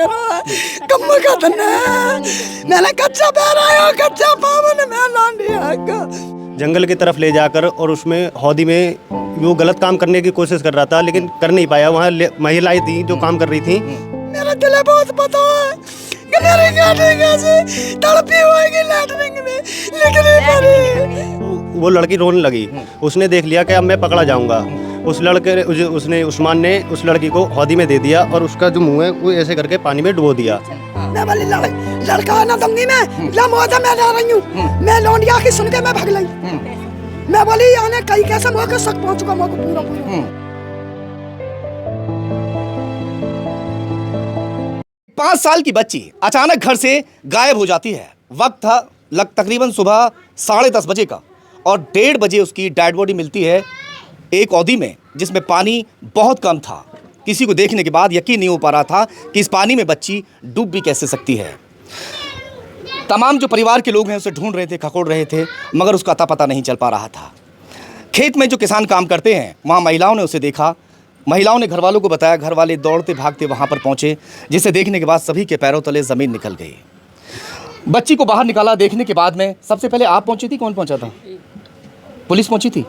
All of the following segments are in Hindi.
मेरा कम का धन्ना मैंने कच्चा पैर आया कच्चा पावन मैं लांडिया जंगल की तरफ ले जाकर और उसमें हौदी में वो गलत काम करने की कोशिश कर रहा था, लेकिन कर नहीं पाया। वहाँ महिलाएं थी जो काम कर रही थी। मेरा दिल बहुत पता है कि मेरी गाड़ी कैसे तड़पी होगी लैटरिन में लेकिन नहीं पड़ी। वो लड़की रोने लगी। उसने देख लिया कि अब मैं पकड़ा जाऊंगा। उस लड़के उसने उस्मान ने उस लड़की को हौदी में दे दिया और उसका जो मुंह है वो ऐसे करके पानी में डुबो दिया। मैं बोली लड़का ना दूंगी मैं लमोदा मैं जा रही हूँ। मैं लौंडिया की सुन के मैं भाग ली। मैं बोली आने कई कैसे मौके शक पहुंच चुका मौके पूरा पूरा। 5 साल की बच्ची अचानक घर से गायब हो जाती है। वक्त था तकरीबन सुबह 10:30 बजे का और 1:30 बजे उसकी डेड बॉडी मिलती है एक औदी में जिसमें पानी बहुत कम था। किसी को देखने के बाद यकीन नहीं हो पा रहा था कि इस पानी में बच्ची डूब भी कैसे सकती है। तमाम जो परिवार के लोग हैं उसे ढूंढ रहे थे, खकोड़ रहे थे, मगर उसका अता पता नहीं चल पा रहा था। खेत में जो किसान काम करते हैं वहाँ महिलाओं ने उसे देखा। महिलाओं ने घर वालों को बताया। घर वाले दौड़ते भागते वहाँ पर पहुँचे, जिसे देखने के बाद सभी के पैरों तले ज़मीन निकल गई। बच्ची को बाहर निकाला। देखने के बाद में सबसे पहले आप पहुँची थी? कौन पहुँचा था? पुलिस पहुँची थी?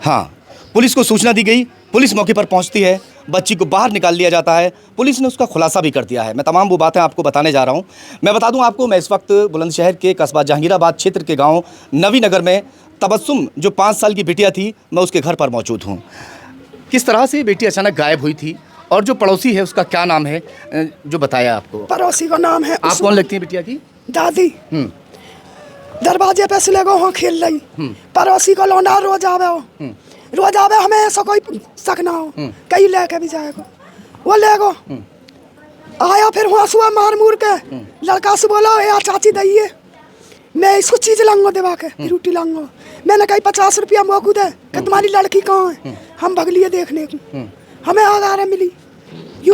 हाँ, पुलिस को सूचना दी गई। पुलिस मौके पर पहुंचती है। बच्ची को बाहर निकाल लिया जाता है। पुलिस ने उसका खुलासा भी कर दिया है। मैं तमाम वो बातें आपको बताने जा रहा हूं। मैं बता दूं आपको, मैं इस वक्त बुलंदशहर के कस्बा जहांगीराबाद क्षेत्र के गांव नवी नगर में तबस्सुम जो 5 साल की बिटिया थी, मैं उसके घर पर मौजूद हूँ। किस तरह से बेटी अचानक गायब हुई थी और जो पड़ोसी है उसका क्या नाम है जो बताया आपको? पड़ोसी का नाम है। आप कौन लगती है बिटिया की? दादी। दरवाजे पे से लगो हाँ खेल रही। पड़ोसी को लौंडा रोज आवे हमें ऐसा कोई शक ना हो कहीं लेके भी जाएगा वो लेगो आया। फिर वहाँ सुबह मार मूर के लड़का से बोला यार चाची दइए मैं इसको चीज लाऊंगा देवा के रोटी लाऊंगा। मैंने कही 50 रुपया मोकू दे कि तुम्हारी लड़की कहाँ है। हम भगलिए देखने को हमें आगार मिली।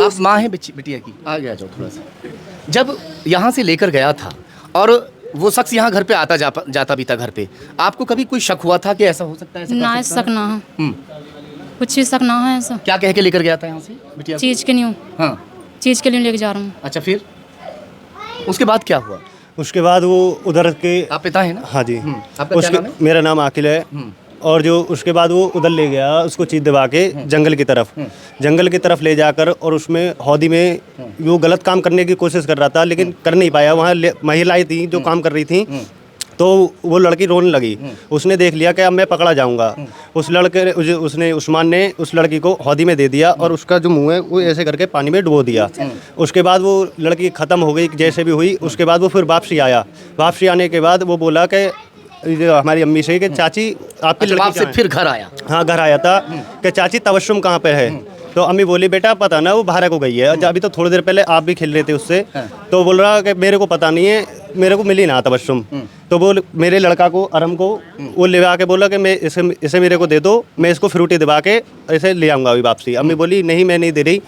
आप माँ है बिटिया की? आ गया जाओ थोड़ा सा। जब यहाँ से लेकर गया था और वो शख्स यहाँ घर पे आता जाता भी था घर पे, आपको कभी कोई शक हुआ था कि ऐसा हो सकता है? ना शक ना है, कुछ भी शक ना है। ऐसा क्या कह के लेकर गया था यहाँ से बिटिया? चीज के नहीं। हाँ, चीज के लिए लेके जा रहा हूँ। अच्छा, फिर उसके बाद क्या हुआ? उसके बाद वो उधर के आप पिता है ना? हाँ जी। आपका क्या नाम है? मेरा नाम आकिल है। और जो उसके बाद वो उधर ले गया उसको चीज दबा के जंगल की तरफ ले जाकर और उसमें हौदी में वो गलत काम करने की कोशिश कर रहा था, लेकिन कर नहीं पाया। वहाँ महिलाएं थी जो काम कर रही थी। तो वो लड़की रोने लगी। उसने देख लिया कि अब मैं पकड़ा जाऊंगा। उसने उस्मान ने उस लड़की को हौदी में दे दिया और उसका जो मुंह है वो ऐसे करके पानी में डुबो दिया। उसके बाद वो लड़की ख़त्म हो गई जैसे भी हुई। उसके बाद वो फिर वापसी आया। वापसी आने के बाद वो बोला कि हमारी अम्मी से कि चाची आपकी लड़की से फिर घर आया? हाँ, घर आया था कि चाची तबस्सुम कहाँ पे है। तो अम्मी बोली बेटा पता ना वो बाहर को गई है। अभी तो थोड़ी देर पहले आप भी खेल रहे थे उससे। तो बोल रहा कि मेरे को पता नहीं है, मेरे को मिली ना तबस्सुम। तो वो मेरे लड़का को अरम को वो ले आके बोला कि मैं इसे मेरे को दे दो, मैं इसको फ्रूटी दबा के ऐसे ले आऊँगा अभी वापसी। अम्मी बोली नहीं मैं नहीं दे रही,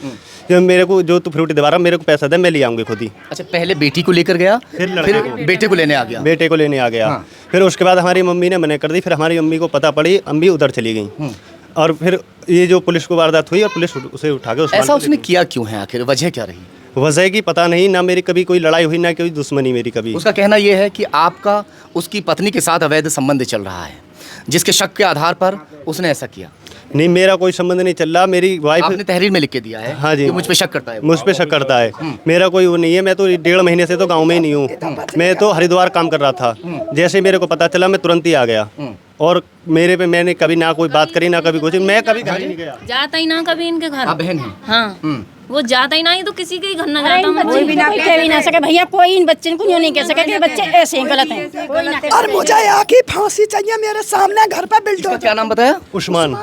जो मेरे को जो तू फ्रूटी दबा रहा मेरे को पैसा दे मैं ले आऊँगी खुद ही। अच्छा, पहले बेटी को लेकर गया फिर बेटे को लेने आ गया? बेटे को लेने आ गया। फिर उसके बाद हमारी मम्मी ने मना कर दी। फिर हमारी मम्मी को पता पड़ी, अम्मी उधर चली गई। और फिर ये जो पुलिस को वारदात हुई और पुलिस उसे उठा के ऐसा उसने किया क्यों है? आखिर वजह क्या रही? वजह की पता नहीं ना। मेरी कभी कोई लड़ाई हुई ना कोई दुश्मनी मेरी कभी। उसका कहना यह है कि आपका उसकी पत्नी के साथ अवैध संबंध चल रहा है, जिसके शक के आधार पर उसने ऐसा किया। नहीं, मेरा कोई संबंध नहीं चल रहा। मेरी वाइफ आपने तहरीर में लिख के दिया है? हाँ जी। कि मुझ पे शक करता है? मुझ पे शक करता है। मेरा कोई वो नहीं है। मैं तो 1.5 महीने से तो गांव में ही नहीं हूँ। मैं तो हरिद्वार काम कर रहा था। जैसे मेरे को पता चला मैं तुरंत ही आ गया। और मेरे पे मैंने कभी ना कोई बात करी ना कभी कुछ। मैं कभी घर ही नहीं गया। जाता ही ना कभी इनके घर। आप बहन हैं? हाँ, वो जाता ही ना, ही तो किसी के घर ना जाता। कोई भी ना कह भी ना सके भैया, कोई इन बच्चे को यूँ नहीं कह सके कि बच्चे ऐसे हैं, गलत हैं। और मुझे आके फांसी चाहिए मेरे सामने घर पे बिल्डर। क्या नाम बताया? उस्मान।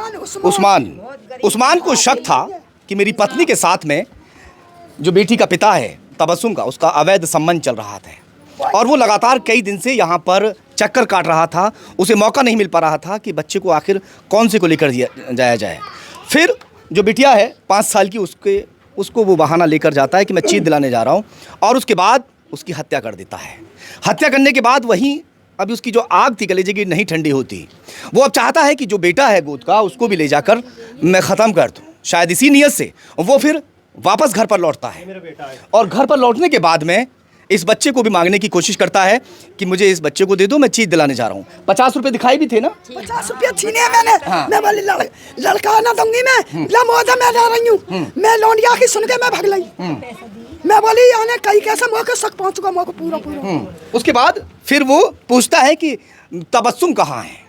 उस्मान को शक था कि मेरी पत्नी के साथ में जो बेटी का पिता है तबस्सुम का, उसका अवैध संबंध चल रहा था और वो लगातार कई दिन से यहाँ पर चक्कर काट रहा था। उसे मौका नहीं मिल पा रहा था कि बच्चे को आखिर कौन से को लेकर जाया जाए। फिर जो बिटिया है 5 साल की, उसको वो बहाना लेकर जाता है कि मैं चीज दिलाने जा रहा हूँ और उसके बाद उसकी हत्या कर देता है। हत्या करने के बाद वहीं अभी उसकी जो आग थी कलेजे की नहीं ठंडी होती। वो अब चाहता है कि जो बेटा है गोद का उसको भी ले जाकर मैं ख़त्म कर दूँ। शायद इसी नीयत से वो फिर वापस घर पर लौटता है और घर पर लौटने के बाद में इस बच्चे को भी मांगने की कोशिश करता है कि मुझे इस बच्चे को दे दो, मैं चीज दिलाने जा रहा हूँ। 50 रुपए दिखाई भी थे ना? 50 रुपया छीने मैंने। मैं बोली लड़का ना दूंगी मैं, लमोजा मैं ला रही हूँ। मैं लौंडिया की सुन के मैं भाग लाई। मैं बोली यानी कई कैसे मौके सक पहुंच चुका मौके पूरा। उसके बाद फिर वो पूछता है कि तबस्सुम कहाँ है।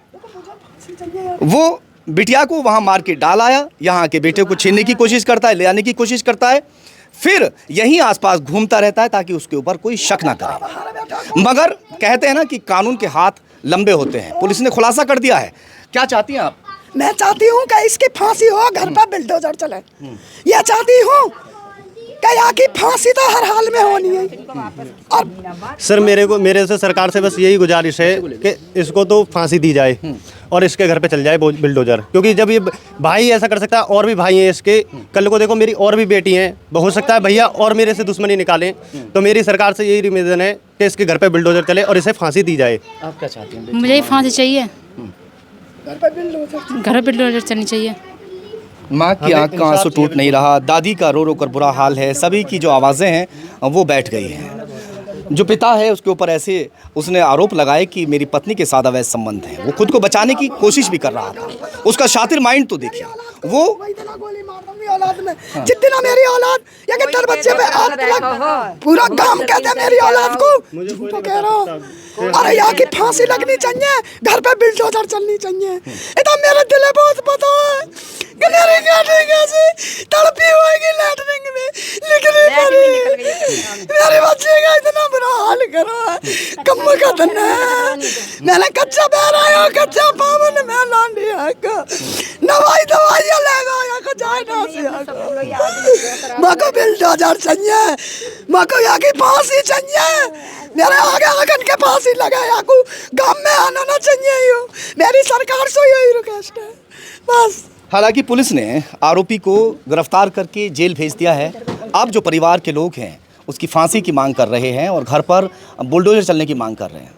वो बिटिया को वहां मार के डाल आया, यहाँ के बेटे को छीनने की कोशिश करता है, ले आने की कोशिश करता है, फिर यहीं आसपास घूमता रहता है ताकि उसके ऊपर कोई शक ना करे। मगर कहते हैं ना कि कानून के हाथ लंबे होते हैं। पुलिस ने खुलासा कर दिया है। क्या चाहती हैं आप? मैं चाहती हूँ कि इसकी फांसी हो, घर पर बिल्डोजर चले। ये चाहती हूँ कि यहाँ की फांसी तो हर हाल में होनी है। और सर मेरे से सरकार से बस यही गुजारिश है कि इसको तो फांसी दी जाए और इसके घर पे चल जाए बिल्डोजर, क्योंकि जब ये भाई ऐसा कर सकता है और भी भाई हैं इसके, कल को देखो मेरी और भी बेटी हैं, हो सकता है भैया और मेरे से दुश्मनी निकालें। तो मेरी सरकार से यही निवेदन है कि इसके घर पे बिल्डोजर चले और इसे फांसी दी जाए। आप क्या चाहती हैं? मुझे फांसी चाहिए, घर पर बिल्डोजर घर पर बिल्डोजर चलनी चाहिए। माँ की आंख का आंसू टूट नहीं रहा, दादी का रो रो कर बुरा हाल है, सभी की जो आवाज़ें हैं वो बैठ गई हैं। जो पिता है उसके ऊपर ऐसे उसने आरोप लगाए कि मेरी पत्नी के साथ अवैध संबंध है। वो खुद को बचाने की कोशिश भी कर रहा था। उसका शातिर माइंड तो देखिए, वो गोली मार दूंगी औलाद में। जितना मेरी औलाद या कि तेरे बच्चे पे हाथ लग, पूरा गांव कहते हैं मेरी औलाद को। झूठो कह रहा हूँ। अरे यहाँ की फांसी लगनी चाहिए, घर पे बिल्डोजर चलनी चाहिए। इतना मेरे दिल में बहुत पता है कि मेरी लैटरिंग ऐसी तड़पी होगी लैटरिंग में, लेकिन मेरे बच्चे का इतना बुरा हाल करो है। कम का धन है, मैंने कच्चा पैर आया, कच्चा पावन में लांडिया का नवाई दवाई लेगा या को जाए ना से माँ को बिल्डोजर चाहिए, माँ को यहाँ की फांसी चाहिए। मेरे आगे आंगन के फांसी लगा या को गांव में आना ना चाहिए। यो मेरी सरकार से यही रिक्वेस्ट है बस। हालांकि पुलिस ने आरोपी को गिरफ्तार करके जेल भेज दिया है। अब जो परिवार के लोग हैं उसकी फांसी की मांग कर रहे हैं और घर पर बुलडोजर चलने की मांग कर रहे हैं।